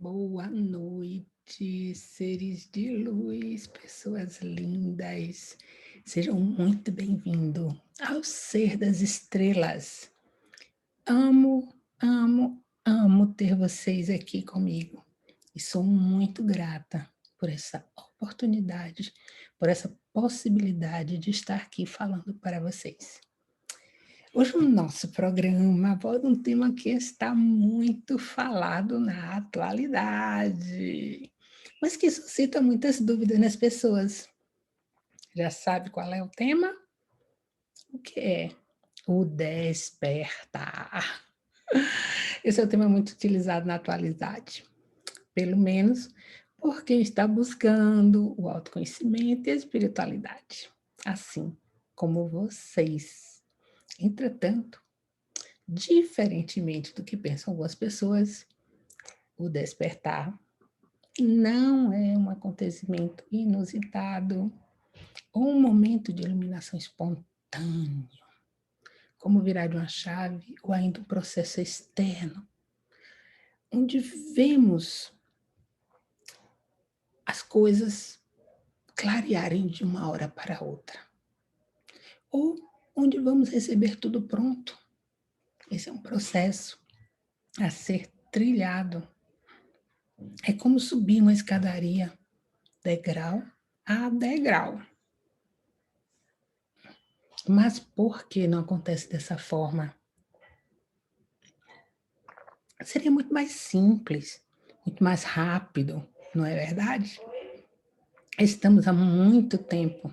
Boa noite, seres de luz, pessoas lindas. Sejam muito bem-vindos ao Ser das Estrelas. Amo, amo, amo ter vocês aqui comigo. E sou muito grata por essa oportunidade, por essa possibilidade de estar aqui falando para vocês. Hoje o nosso programa aborda um tema que está muito falado na atualidade, mas que suscita muitas dúvidas nas pessoas. Já sabe qual é o tema? O que é? O despertar. Esse é um tema muito utilizado na atualidade, pelo menos por quem está buscando o autoconhecimento e a espiritualidade, assim como vocês. Entretanto, diferentemente do que pensam algumas pessoas, o despertar não é um acontecimento inusitado ou um momento de iluminação espontâneo, como virar de uma chave ou ainda um processo externo, onde vemos as coisas clarearem de uma hora para outra, ou onde vamos receber tudo pronto. Esse é um processo a ser trilhado. É como subir uma escadaria degrau a degrau. Mas por que não acontece dessa forma? Seria muito mais simples, muito mais rápido, não é verdade? Estamos há muito tempo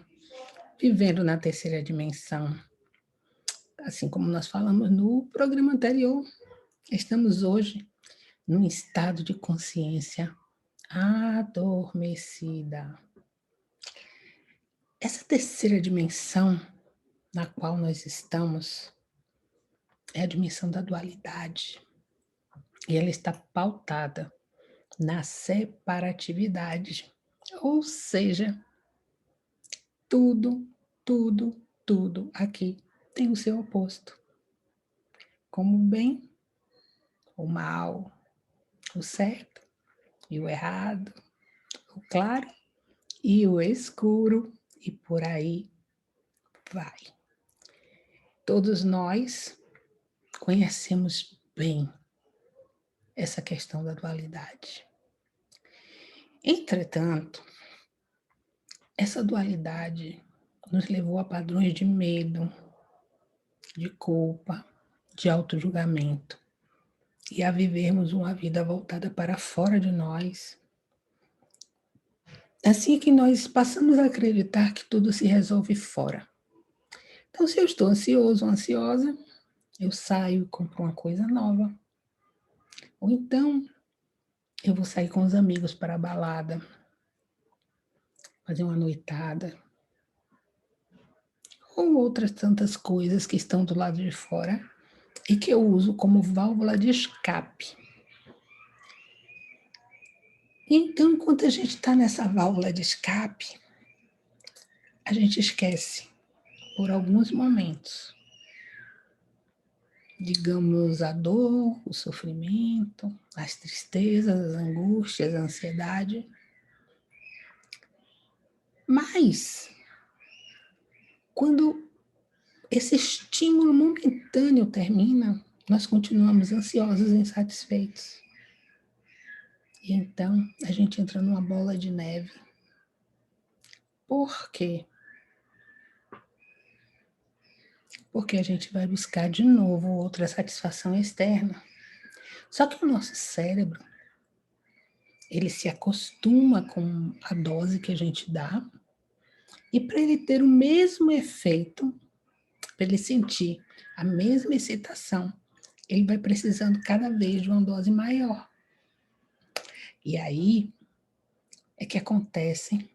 vivendo na terceira dimensão. Assim como nós falamos no programa anterior, estamos hoje num estado de consciência adormecida. Essa terceira dimensão na qual nós estamos é a dimensão da dualidade. E ela está pautada na separatividade. Ou seja, tudo, tudo aqui tem o seu oposto. Como o bem, o mal, o certo e o errado, o claro e o escuro, e por aí vai. Todos nós conhecemos bem essa questão da dualidade. Entretanto, essa dualidade nos levou a padrões de medo, de culpa, de autojulgamento e a vivermos uma vida voltada para fora de nós. Assim que nós passamos a acreditar que tudo se resolve fora. Então, se eu estou ansioso ou ansiosa, eu saio e compro uma coisa nova. Ou então, eu vou sair com os amigos para a balada, fazer uma noitada, ou outras tantas coisas que estão do lado de fora e que eu uso como válvula de escape. Então, enquanto a gente está nessa válvula de escape, a gente esquece, por alguns momentos, digamos, a dor, o sofrimento, as tristezas, as angústias, a ansiedade. Mas, quando esse estímulo momentâneo termina, nós continuamos ansiosos e insatisfeitos. E então a gente entra numa bola de neve. Por quê? Porque a gente vai buscar de novo outra satisfação externa. Só que o nosso cérebro, ele se acostuma com a dose que a gente dá, e para ele ter o mesmo efeito, para ele sentir a mesma excitação, ele vai precisando cada vez de uma dose maior. E aí é que acontecem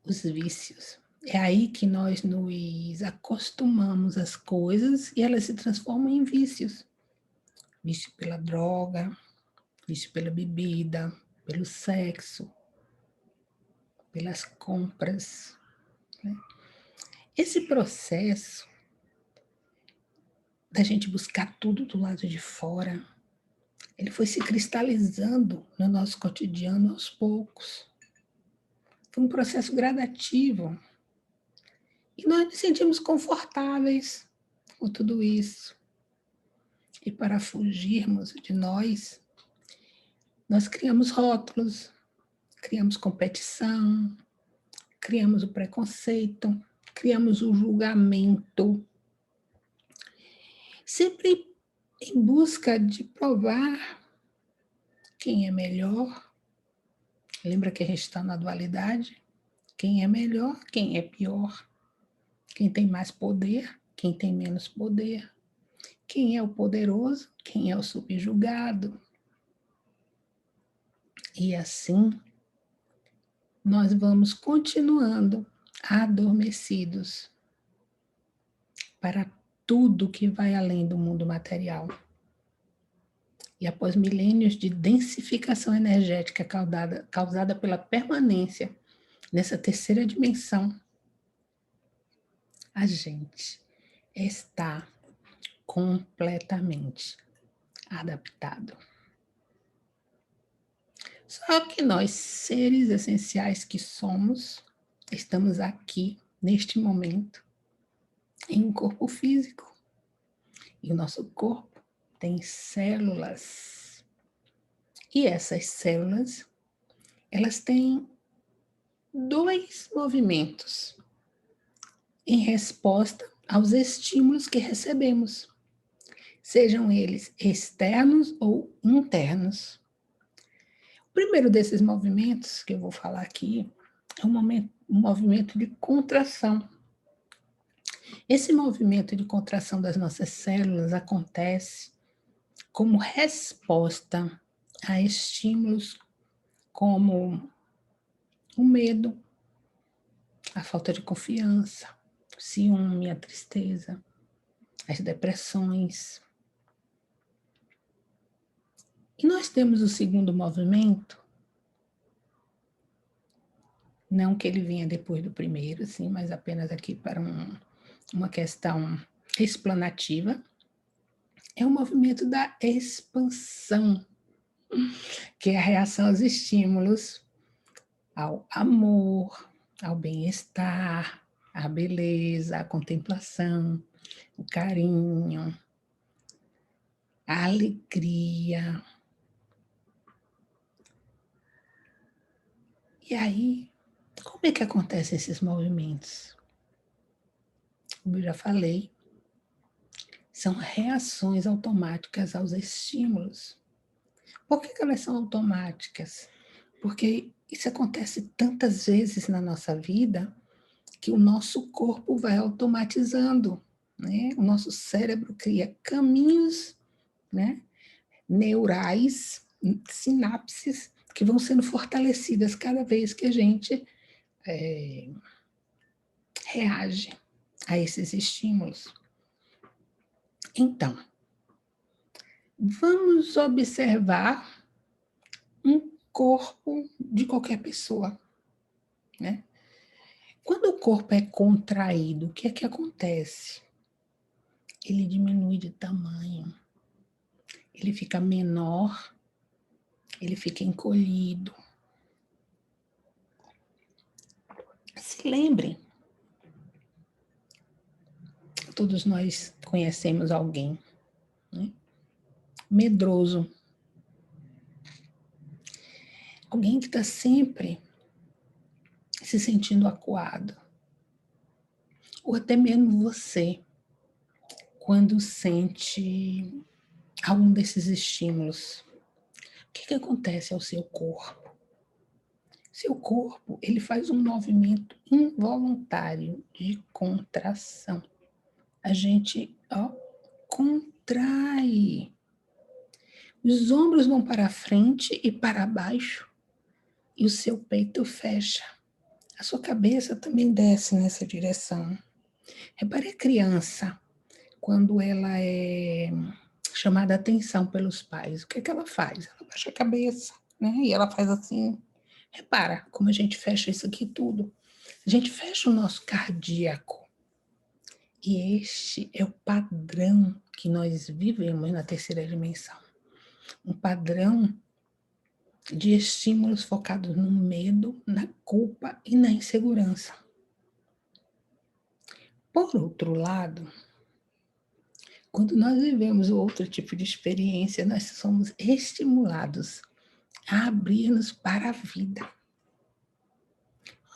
os vícios. É aí que nós nos acostumamos às coisas e elas se transformam em vícios. Vício pela droga, vício pela bebida, pelo sexo, pelas compras. Né? Esse processo da gente buscar tudo do lado de fora Ele foi se cristalizando no nosso cotidiano aos poucos. Foi um processo gradativo. E nós nos sentimos confortáveis com tudo isso. E para fugirmos de nós criamos rótulos, criamos competição, criamos o preconceito, criamos o julgamento, sempre em busca de provar quem é melhor. Lembra que a gente está na dualidade? Quem é melhor, quem é pior, quem tem mais poder, quem tem menos poder, quem é o poderoso, quem é o subjugado. E assim nós vamos continuando adormecidos para tudo que vai além do mundo material. E após milênios de densificação energética causada pela permanência nessa terceira dimensão, a gente está completamente adaptado. Só que nós, seres essenciais que somos, estamos aqui, neste momento, em um corpo físico. E o nosso corpo tem células. E essas células, elas têm dois movimentos em resposta aos estímulos que recebemos, sejam eles externos ou internos. O primeiro desses movimentos que eu vou falar aqui é um movimento de contração. Esse movimento de contração das nossas células acontece como resposta a estímulos como o medo, a falta de confiança, o ciúme, a tristeza, as depressões. E nós temos o segundo movimento, não que ele venha depois do primeiro, sim, mas apenas aqui para uma questão explanativa, é o movimento da expansão, que é a reação aos estímulos, ao amor, ao bem-estar, à beleza, à contemplação, o carinho, a alegria. E aí, como é que acontecem esses movimentos? Como eu já falei, são reações automáticas aos estímulos. Por que elas são automáticas? Porque isso acontece tantas vezes na nossa vida que o nosso corpo vai automatizando, né? O nosso cérebro cria caminhos, né, neurais, sinapses, que vão sendo fortalecidas cada vez que a gente reage a esses estímulos. Então, vamos observar um corpo de qualquer pessoa, né? Quando o corpo é contraído, o que é que acontece? Ele diminui de tamanho, ele fica menor, ele fica encolhido. Se lembrem, todos nós conhecemos alguém, né, medroso, alguém que está sempre se sentindo acuado, ou até mesmo você, quando sente algum desses estímulos. O que acontece ao seu corpo? Seu corpo, ele faz um movimento involuntário de contração. A gente, contrai. Os ombros vão para frente e para baixo e o seu peito fecha. A sua cabeça também desce nessa direção. Repare a criança, quando ela é chamada a atenção pelos pais, o que é que ela faz? Ela baixa a cabeça, né? E ela faz assim. Repara como a gente fecha isso aqui tudo. A gente fecha o nosso cardíaco. E este é o padrão que nós vivemos na terceira dimensão. um padrão de estímulos focados no medo, na culpa e na insegurança. Por outro lado, quando nós vivemos outro tipo de experiência, nós somos estimulados a abrir-nos para a vida.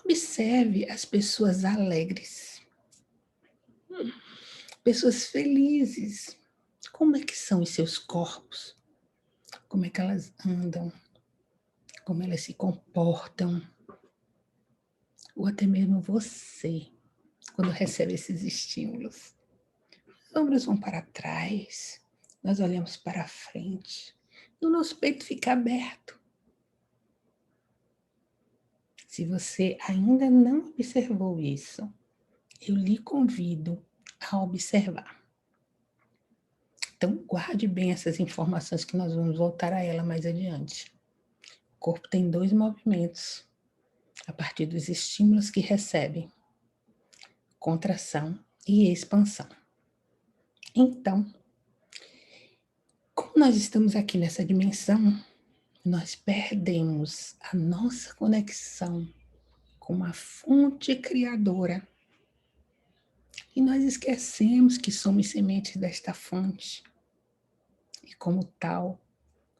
Observe as pessoas alegres, pessoas felizes. Como é que são os seus corpos? Como é que elas andam? Como elas se comportam? Ou até mesmo você, quando recebe esses estímulos. Os ombros vão para trás, nós olhamos para frente, e o nosso peito fica aberto. Se você ainda não observou isso, eu lhe convido a observar. Então, guarde bem essas informações que nós vamos voltar a ela mais adiante. O corpo tem 2 movimentos a partir dos estímulos que recebe: contração e expansão. Então, como nós estamos aqui nessa dimensão, nós perdemos a nossa conexão com a fonte criadora. E nós esquecemos que somos sementes desta fonte. E como tal,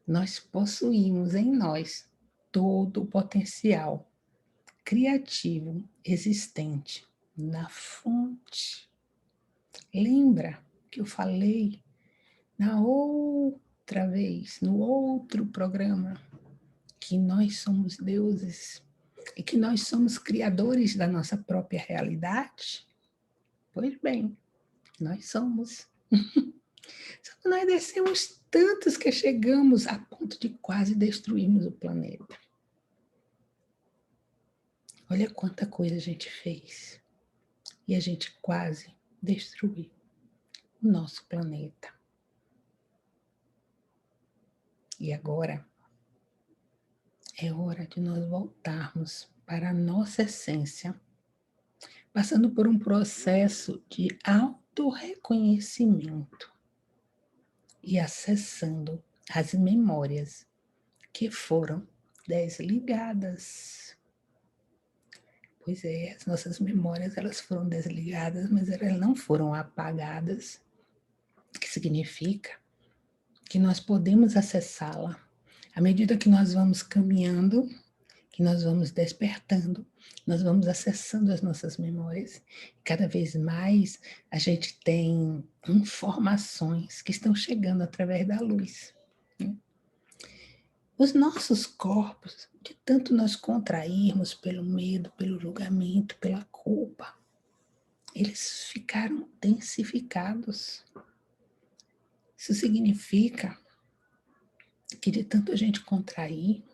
nós possuímos em nós todo o potencial criativo existente na fonte. Lembra que eu falei na outra vez, no outro programa, que nós somos deuses e que nós somos criadores da nossa própria realidade? Pois bem, nós somos. Só que nós descemos tantos que chegamos a ponto de quase destruirmos o planeta. Olha quanta coisa a gente fez. E a gente quase destruiu o nosso planeta. E agora é hora de nós voltarmos para a nossa essência, passando por um processo de autorreconhecimento e acessando as memórias que foram desligadas. Pois é, as nossas memórias elas foram desligadas, mas elas não foram apagadas, o que significa que nós podemos acessá-la à medida que nós vamos caminhando, que nós vamos despertando, nós vamos acessando as nossas memórias. Cada vez mais a gente tem informações que estão chegando através da luz. Os nossos corpos, de tanto nós contrairmos pelo medo, pelo julgamento, pela culpa, eles ficaram densificados. Isso significa que de tanto a gente contrair,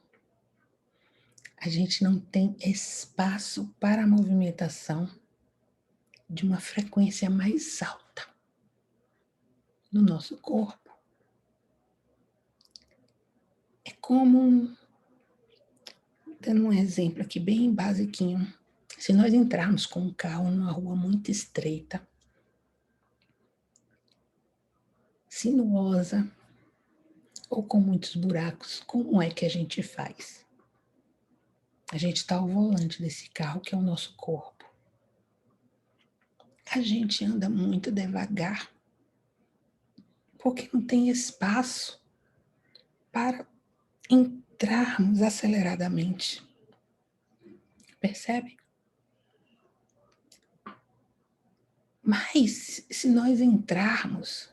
a gente não tem espaço para a movimentação de uma frequência mais alta no nosso corpo. É como, dando um exemplo aqui bem basiquinho, se nós entrarmos com um carro numa rua muito estreita, sinuosa ou com muitos buracos, como é que a gente faz? A gente está ao volante desse carro que é o nosso corpo. A gente anda muito devagar, porque não tem espaço para entrarmos aceleradamente. Percebe? Mas se nós entrarmos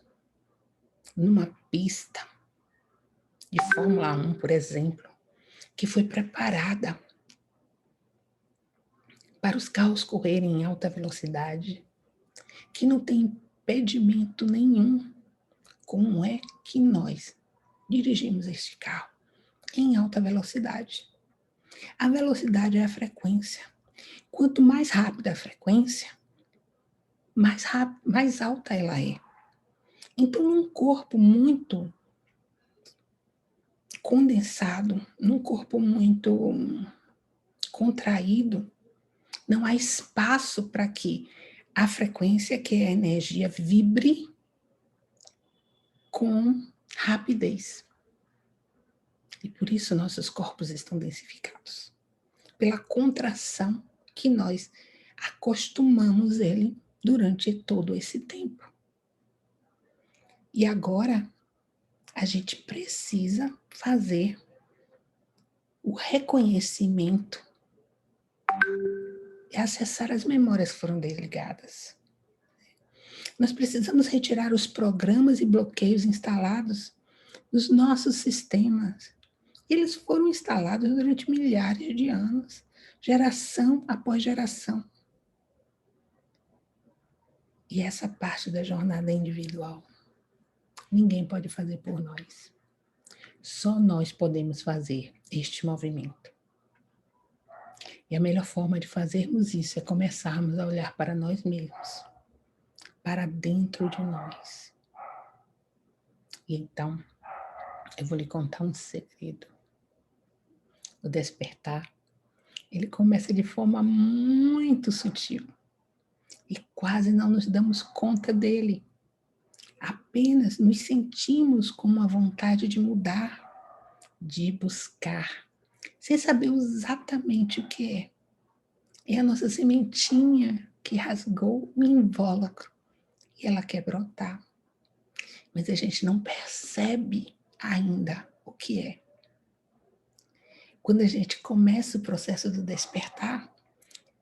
numa pista de Fórmula 1, por exemplo, que foi preparada para os carros correrem em alta velocidade, que não tem impedimento nenhum, como é que nós dirigimos este carro em alta velocidade? A velocidade é a frequência. Quanto mais rápida a frequência, mais alta ela é. Então, num corpo muito condensado, num corpo muito contraído, não há espaço para que a frequência, que é a energia, vibre com rapidez. E por isso nossos corpos estão densificados. Pela contração que nós acostumamos ele durante todo esse tempo. E agora a gente precisa fazer o reconhecimento e acessar as memórias que foram desligadas. Nós precisamos retirar os programas e bloqueios instalados nos nossos sistemas. Eles foram instalados durante milhares de anos, geração após geração. E essa parte da jornada é individual. Ninguém pode fazer por nós. Só nós podemos fazer este movimento. E a melhor forma de fazermos isso é começarmos a olhar para nós mesmos, para dentro de nós. E então, eu vou lhe contar um segredo. O despertar, ele começa de forma muito sutil e quase não nos damos conta dele. Apenas nos sentimos com uma vontade de mudar, de buscar, sem saber exatamente o que é. É a nossa sementinha que rasgou o invólucro e ela quer brotar. Mas a gente não percebe ainda o que é. Quando a gente começa o processo do despertar,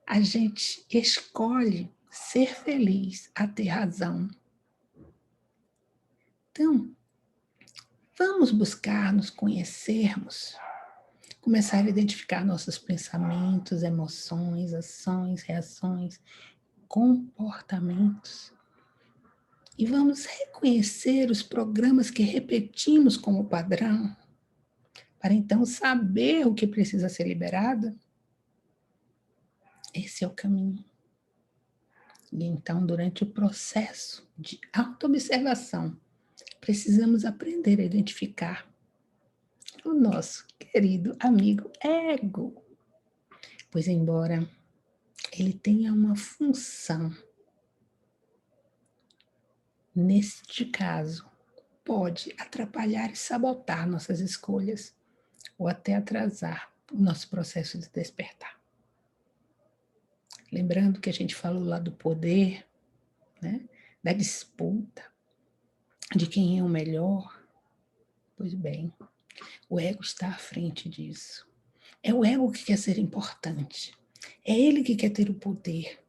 a gente escolhe ser feliz, a ter razão. Então, vamos buscar nos conhecermos, começar a identificar nossos pensamentos, emoções, ações, reações, comportamentos. E vamos reconhecer os programas que repetimos como padrão, para então saber o que precisa ser liberado. Esse é o caminho. E então, durante o processo de autoobservação, precisamos aprender a identificar o nosso querido amigo ego. Pois, embora ele tenha uma função, neste caso, pode atrapalhar e sabotar nossas escolhas ou até atrasar o nosso processo de despertar. Lembrando que a gente falou lá do poder, né? Da disputa, de quem é o melhor. Pois bem, o ego está à frente disso. É o ego que quer ser importante. É ele que quer ter o poder.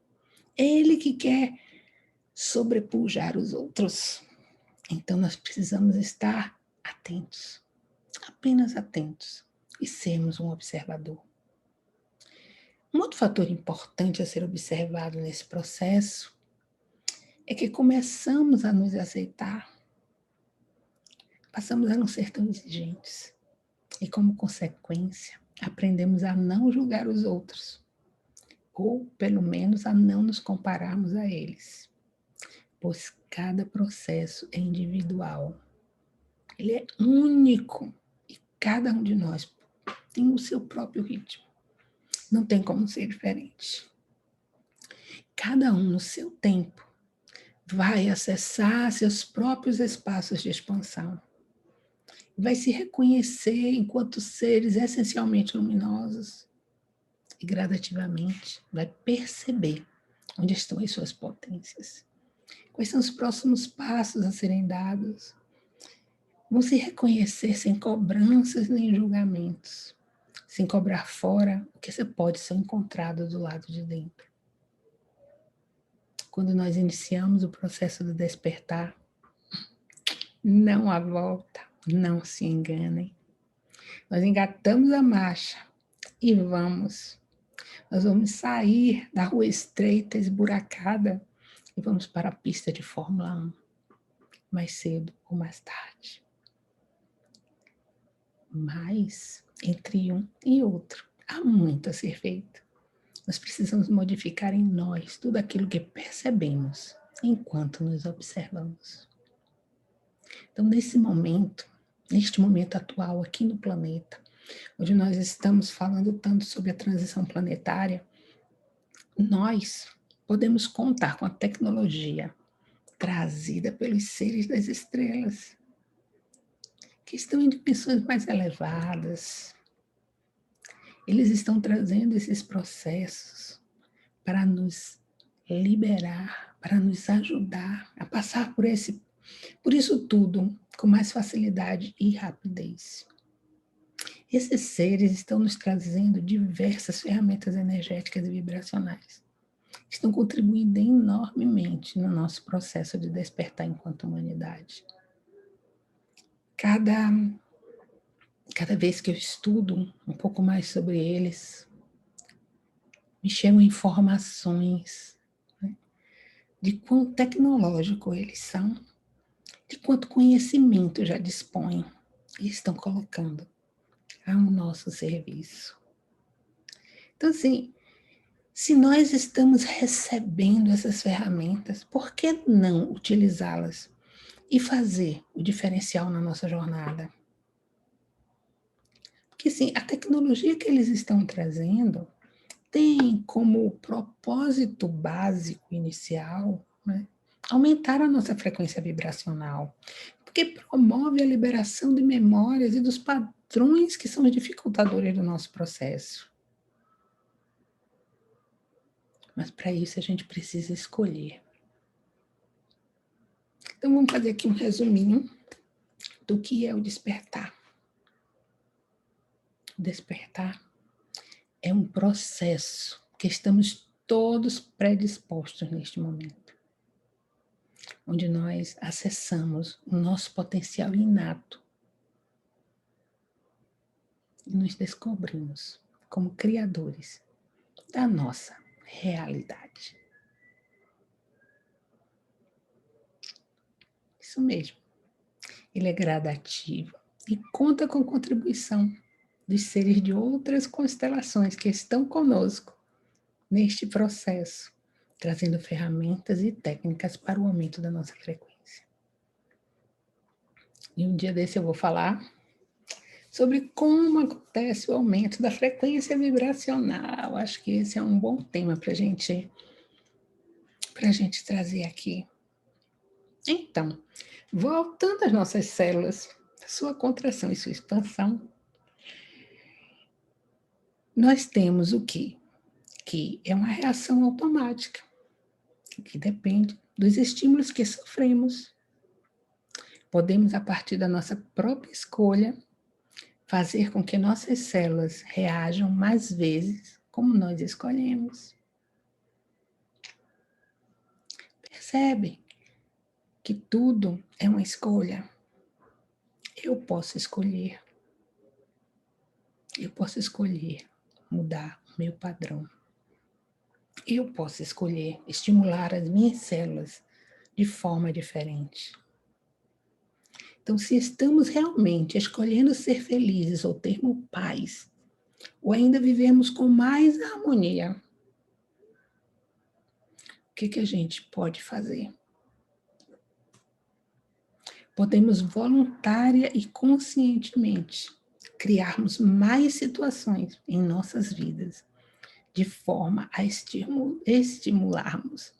É ele que quer sobrepujar os outros. Então nós precisamos estar atentos, apenas atentos, e sermos um observador. Um outro fator importante a ser observado nesse processo é que começamos a nos aceitar, passamos a não ser tão exigentes e, como consequência, aprendemos a não julgar os outros, ou pelo menos a não nos compararmos a eles, pois cada processo é individual, ele é único e cada um de nós tem o seu próprio ritmo, não tem como ser diferente. Cada um no seu tempo vai acessar seus próprios espaços de expansão. Vai se reconhecer enquanto seres essencialmente luminosos e gradativamente vai perceber onde estão as suas potências. Quais são os próximos passos a serem dados? Vão se reconhecer sem cobranças nem julgamentos, sem cobrar fora o que você pode ser encontrado do lado de dentro. Quando nós iniciamos o processo do despertar, não há volta, não se enganem. Nós engatamos a marcha e vamos. Nós vamos sair da rua estreita, esburacada, e vamos para a pista de Fórmula 1, mais cedo ou mais tarde. Mas, entre um e outro, há muito a ser feito. Nós precisamos modificar em nós tudo aquilo que percebemos enquanto nos observamos. Então, neste momento atual aqui no planeta, onde nós estamos falando tanto sobre a transição planetária, nós podemos contar com a tecnologia trazida pelos seres das estrelas, que estão em dimensões mais elevadas. Eles estão trazendo esses processos para nos liberar, para nos ajudar a passar por isso tudo com mais facilidade e rapidez. Esses seres estão nos trazendo diversas ferramentas energéticas e vibracionais. Estão contribuindo enormemente no nosso processo de despertar enquanto humanidade. Cada vez que eu estudo um pouco mais sobre eles, me chegam informações, né, de quão tecnológico eles são, de quanto conhecimento já dispõem e estão colocando ao nosso serviço. Então, assim, se nós estamos recebendo essas ferramentas, por que não utilizá-las e fazer o diferencial na nossa jornada? Porque, sim, a tecnologia que eles estão trazendo tem como propósito básico inicial, né, aumentar a nossa frequência vibracional, porque promove a liberação de memórias e dos padrões que são os dificultadores do nosso processo. Mas para isso a gente precisa escolher. Então vamos fazer aqui um resuminho do que é o despertar. O despertar é um processo que estamos todos predispostos neste momento, onde nós acessamos o nosso potencial inato e nos descobrimos como criadores da nossa realidade. Isso mesmo. Ele é gradativo e conta com contribuição dos seres de outras constelações que estão conosco neste processo, trazendo ferramentas e técnicas para o aumento da nossa frequência. E um dia desse eu vou falar sobre como acontece o aumento da frequência vibracional. Acho que esse é um bom tema para a gente trazer aqui. Então, voltando às nossas células, sua contração e sua expansão, nós temos o quê? Que é uma reação automática, que depende dos estímulos que sofremos. Podemos, a partir da nossa própria escolha, fazer com que nossas células reajam mais vezes como nós escolhemos. Percebe que tudo é uma escolha? Eu posso escolher. Eu posso escolher mudar o meu padrão. Eu posso escolher estimular as minhas células de forma diferente. Então, se estamos realmente escolhendo ser felizes ou termos paz, ou ainda vivemos com mais harmonia, o que a gente pode fazer? Podemos voluntária e conscientemente criarmos mais situações em nossas vidas, de forma a estimularmos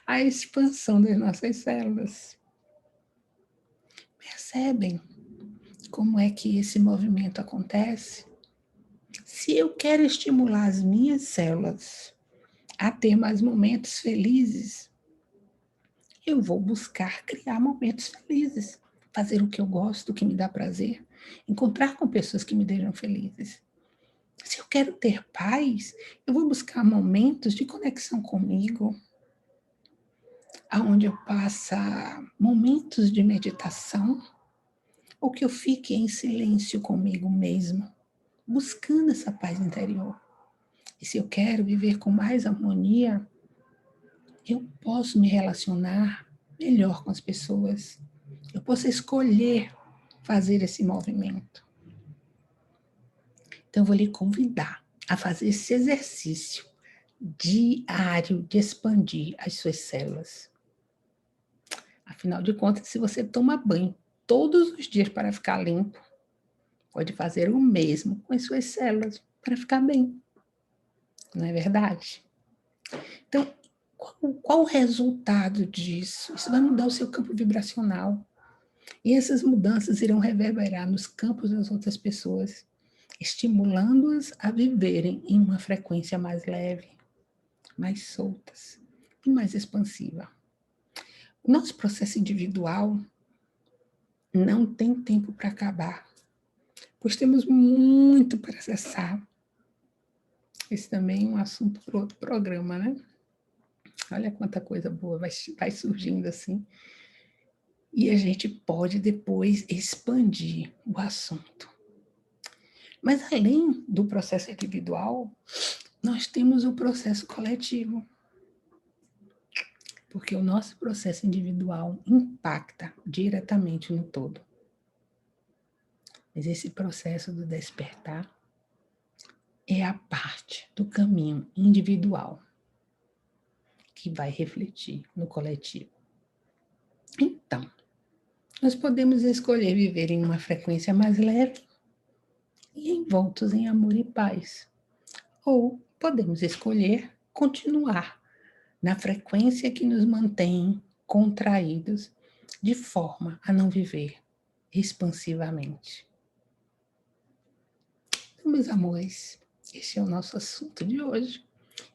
a expansão das nossas células. Percebem como é que esse movimento acontece? Se eu quero estimular as minhas células a ter mais momentos felizes, eu vou buscar criar momentos felizes, fazer o que eu gosto, o que me dá prazer, encontrar com pessoas que me deixam felizes. Se eu quero ter paz, eu vou buscar momentos de conexão comigo, aonde eu passe momentos de meditação, ou que eu fique em silêncio comigo mesmo, buscando essa paz interior. E se eu quero viver com mais harmonia, eu posso me relacionar melhor com as pessoas. Eu posso escolher fazer esse movimento. Então, eu vou lhe convidar a fazer esse exercício diário de expandir as suas células. Afinal de contas, se você toma banho todos os dias para ficar limpo, pode fazer o mesmo com as suas células para ficar bem. Não é verdade? Então, qual o resultado disso? Isso vai mudar o seu campo vibracional. E essas mudanças irão reverberar nos campos das outras pessoas, estimulando-as a viverem em uma frequência mais leve, mais soltas e mais expansiva. O nosso processo individual não tem tempo para acabar, pois temos muito para acessar. Esse também é um assunto para outro programa, né? Olha quanta coisa boa vai surgindo assim. E a gente pode depois expandir o assunto. Mas além do processo individual, nós temos o processo coletivo. Porque o nosso processo individual impacta diretamente no todo. Mas esse processo do despertar é a parte do caminho individual que vai refletir no coletivo. Então, nós podemos escolher viver em uma frequência mais leve e envoltos em amor e paz. Ou podemos escolher continuar na frequência que nos mantém contraídos, de forma a não viver expansivamente. Então, meus amores, esse é o nosso assunto de hoje.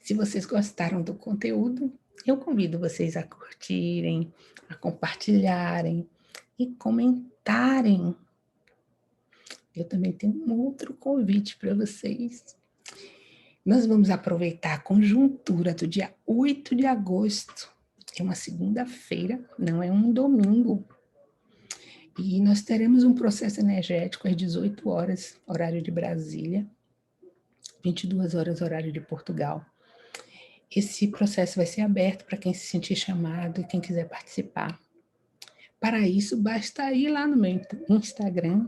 Se vocês gostaram do conteúdo, eu convido vocês a curtirem, a compartilharem e comentarem. Eu também tenho um outro convite para vocês. Nós vamos aproveitar a conjuntura do dia 8 de agosto, é uma segunda-feira, não é um domingo. E nós teremos um processo energético às 18 horas, horário de Brasília, 22 horas, horário de Portugal. Esse processo vai ser aberto para quem se sentir chamado e quem quiser participar. Para isso, basta ir lá no meu Instagram,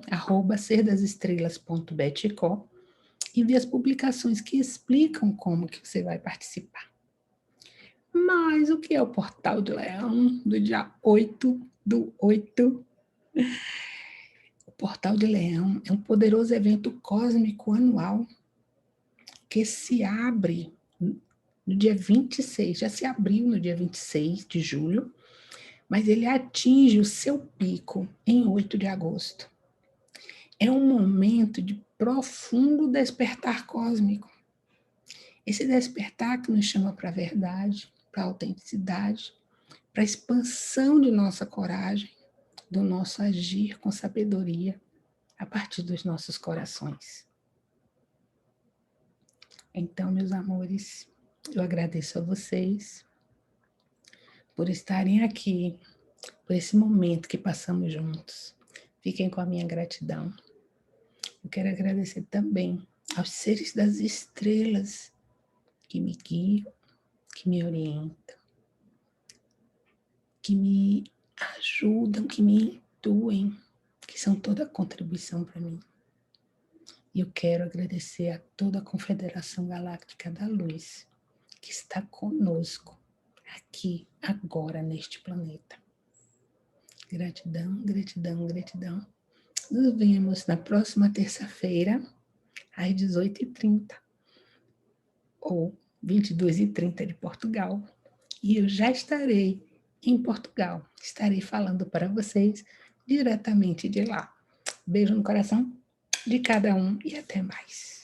@serdasestrelas.betcó, e ver as publicações que explicam como que você vai participar. Mas o que é o Portal de Leão do dia 8/8? O Portal de Leão é um poderoso evento cósmico anual que se abre no dia 26, já se abriu no dia 26 de julho, mas ele atinge o seu pico em 8 de agosto. É um momento de profundo despertar cósmico. Esse despertar que nos chama para a verdade, para a autenticidade, para a expansão de nossa coragem, do nosso agir com sabedoria, a partir dos nossos corações. Então, meus amores, eu agradeço a vocês por estarem aqui, por esse momento que passamos juntos. Fiquem com a minha gratidão. Eu quero agradecer também aos seres das estrelas que me guiam, que me orientam, que me ajudam, que me intuem, que são toda a contribuição para mim. E eu quero agradecer a toda a Confederação Galáctica da Luz, que está conosco, aqui, agora, neste planeta. Gratidão, gratidão, gratidão. Nos vemos na próxima terça-feira, às 18h30, ou 22h30 de Portugal. E eu já estarei em Portugal. Estarei falando para vocês diretamente de lá. Beijo no coração de cada um e até mais.